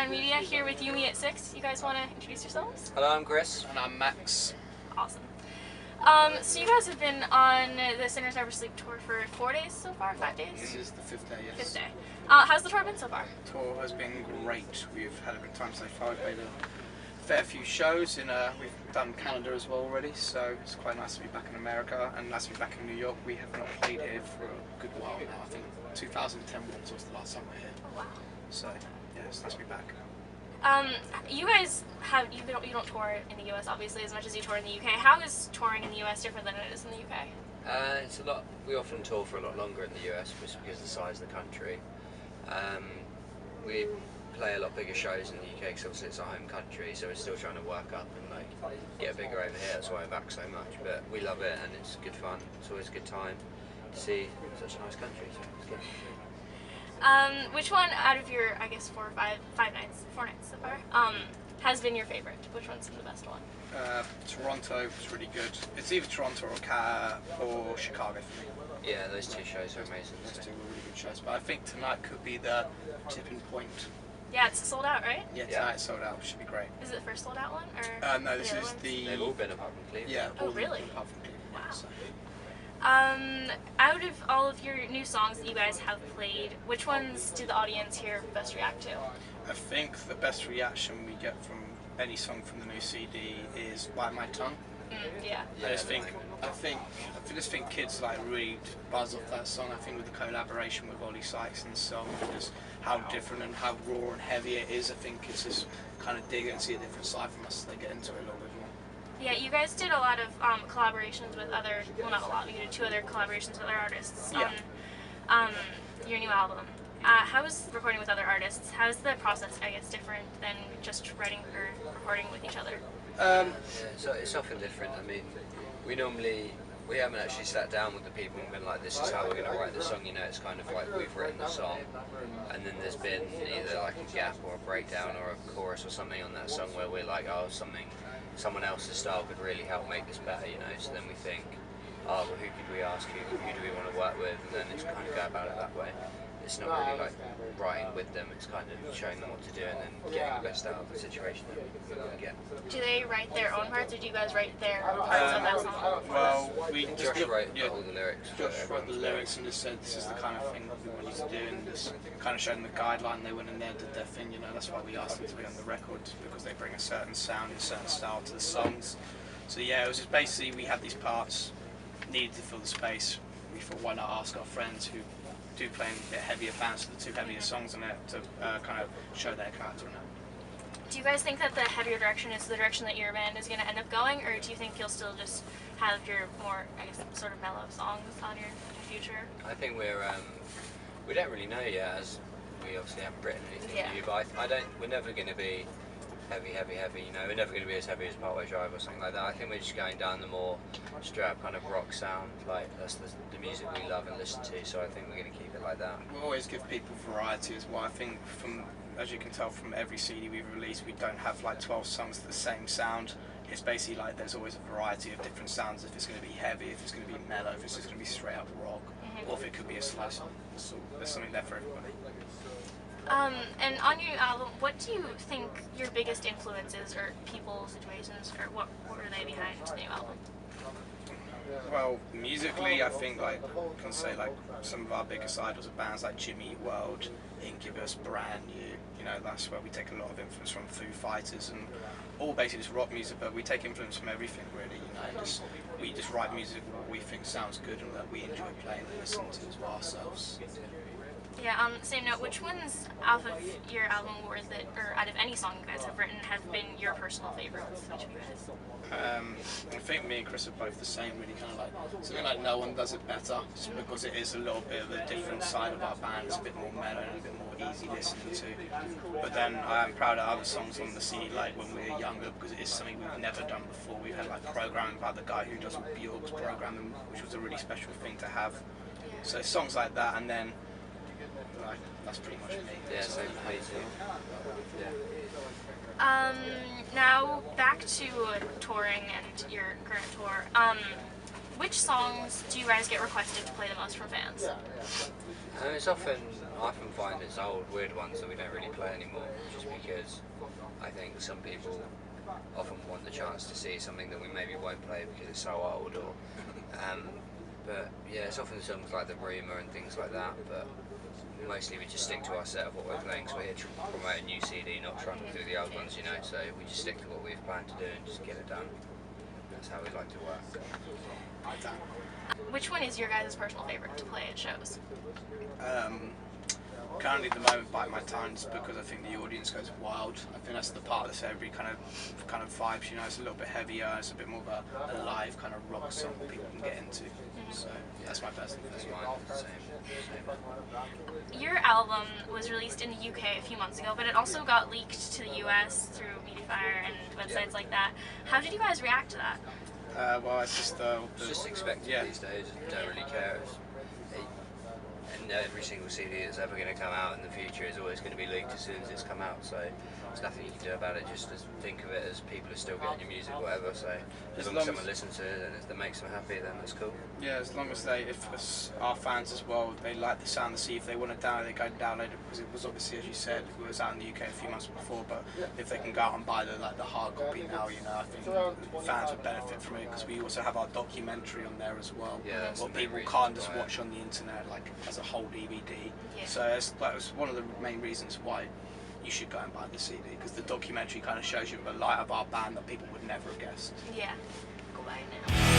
Time Media here with Yumi at 6. You guys want to introduce yourselves? Hello, I'm Chris. And I'm Max. Awesome. So you guys have been on the Sinners Never Sleep tour for 4 days so far? 5 days? This is the 5th day, yes. 5th day. How's the tour been so far? The tour has been great. We've had a good time so far. We've played a fair few shows. We've done Canada as well already, so it's quite nice to be back in America and nice to be back in New York. We have not played here for a good while now. I think 2010 was the last time we were here. Oh, wow. So, yeah, it's nice to be back. You guys you don't tour in the US obviously as much as you tour in the UK. How is touring in the US different than it is in the UK? It's a lot. We often tour for a lot longer in the US just because of the size of the country. We play a lot bigger shows in the UK because obviously it's our home country, so we're still trying to work up and get bigger over here. That's why we're back so much. But we love it and it's good fun. It's always a good time to see such a nice country. So it's good. Which one out of your, I guess, 4 nights so far, has been your favorite? Which one's the best one? Toronto was really good. It's either Toronto or Chicago for me. Yeah, those two shows are amazing. Those two were really good shows. But I think tonight could be the tipping point. Yeah, it's sold out, right? Yeah, tonight's sold out. Should be great. Is it the first sold out one? Or no, this is the... They've all been apart from Cleveland. Yeah, oh, really? Apart from Cleveland. Wow. So. Out of all of your new songs that you guys have played, which ones did the audience here best react to? I think the best reaction we get from any song from the new CD is Bite My Tongue. Yeah. I just think kids really buzz off that song. I think with the collaboration with Ollie Sykes and the song, just how different and how raw and heavy it is. I think it's just kind of dig and see a different side from us as they get into it a little bit more. Yeah, you guys did a lot of collaborations with other, well not a lot, you did 2 other collaborations with other artists on your new album. How is recording with other artists? How is the process, I guess, different than just writing or recording with each other? So it's often different. I mean, we haven't actually sat down with the people and been like, this is how we're going to write the song. You know, it's kind of like we've written the song, and then there's been either like a gap or a breakdown or a chorus or something on that song where we're like, oh, someone else's style could really help make this better, you know. So then we think, oh, well, who could we ask? Who do we want to work with? And then it's kind of go about it that way. It's not really like writing with them, it's kind of showing them what to do and then getting the best out of the situation that we want to get. Do they write their own parts or do you guys write their parts of that song? Well, Josh wrote all the lyrics. Josh wrote the lyrics and just said this is the kind of thing that we want you to do, and just kind of showed them the guideline. They went in there, did their thing, you know. That's why we asked them to be on the record, because they bring a certain sound, a certain style to the songs. So yeah, it was just basically we had these parts, needed to fill the space. We thought, why not ask our friends who do play in a bit heavier bands, the 2 heavier songs on it, to kind of show their character in it. Do you guys think that the heavier direction is the direction that your band is going to end up going, or do you think you'll still just have your more, I guess, sort of mellow songs on your future? I think we don't really know yet, as we obviously haven't written anything new, but we're never going to be heavy, you know, we're never going to be as heavy as Parkway Drive or something like that. I think we're just going down the more straight up kind of rock sound, like that's the music we love and listen to, so I think we're going to keep it like that. We'll always give people variety as well. I think as you can tell from every CD we've released, we don't have like 12 songs with the same sound. It's basically like there's always a variety of different sounds, if it's going to be heavy, if it's going to be mellow, if it's just going to be straight up rock, or if it could be a slow song. So there's something there for everybody. And on your album, what do you think your biggest influences or people, situations, or what were they behind the new album? Well, musically, I think I can say some of our biggest idols are bands like Jimmy Eat World, Incubus, Brand New. You know, that's where we take a lot of influence from. Foo Fighters and all basically just rock music, but we take influence from everything really. You know, we just write music what we think sounds good and that we enjoy playing and listening to as well ourselves. Yeah, same note, which ones off of your album or out of any song you guys have written have been your personal favorites, each of you guys? I think me and Chris are both the same, really kind of like something like No One Does It Better, just because it is a little bit of a different side of our band. It's a bit more mellow and a bit more easy listening to. But then I am proud of other songs on the CD, like When We Were Younger, because it is something we've never done before. We've had like programming by the guy who does Bjork's programming, which was a really special thing to have. So songs like that, and then that's pretty much me. Yeah, same for me too. Yeah. Now back to touring and your current tour. Which songs do you guys get requested to play the most from fans? It's often, I often find it's old, weird ones that we don't really play anymore, just because I think some people often want the chance to see something that we maybe won't play because it's so old, or but yeah, it's often songs like The Rumour and things like that, but mostly we just stick to our set of what we're playing, because we're here to promote a new CD, not trying to do the old ones, you know, so we just stick to what we've planned to do and just get it done. That's how we like to work. Which one is your guys' personal favorite to play at shows? Currently at the moment, Bite My Tongue, just because I think the audience goes wild. I think that's the part that's every kind of vibes, you know, it's a little bit heavier, it's a bit more of a live kind of rock song that people can get into. So that's my personal favorite. Your album was released in the UK a few months ago, but it also got leaked to the US through Mediafire and websites like that. How did you guys react to that? Well, it's just It's just expected these days, don't really care. And every single CD that's ever going to come out in the future is always going to be leaked as soon as it's come out, so there's nothing you can do about it. Just think of it as people are still getting your music, whatever. So as long as someone listens to it and that makes them happy, then that's cool. Yeah, as long as our fans as well, they like the sound to see if they want to download it, they go and download it, because it was obviously, as you said, it was out in the UK a few months before, but if they can go out and buy the hard copy now, you know, I think fans would benefit from it, because we also have our documentary on there as well. Yeah, that's what the main people reason can't just why. watch on the internet, like as a whole DVD. Yeah. So it's one of the main reasons why you should go and buy the CD, because the documentary kind of shows you a light of our band that people would never have guessed. Yeah. Go buy it now.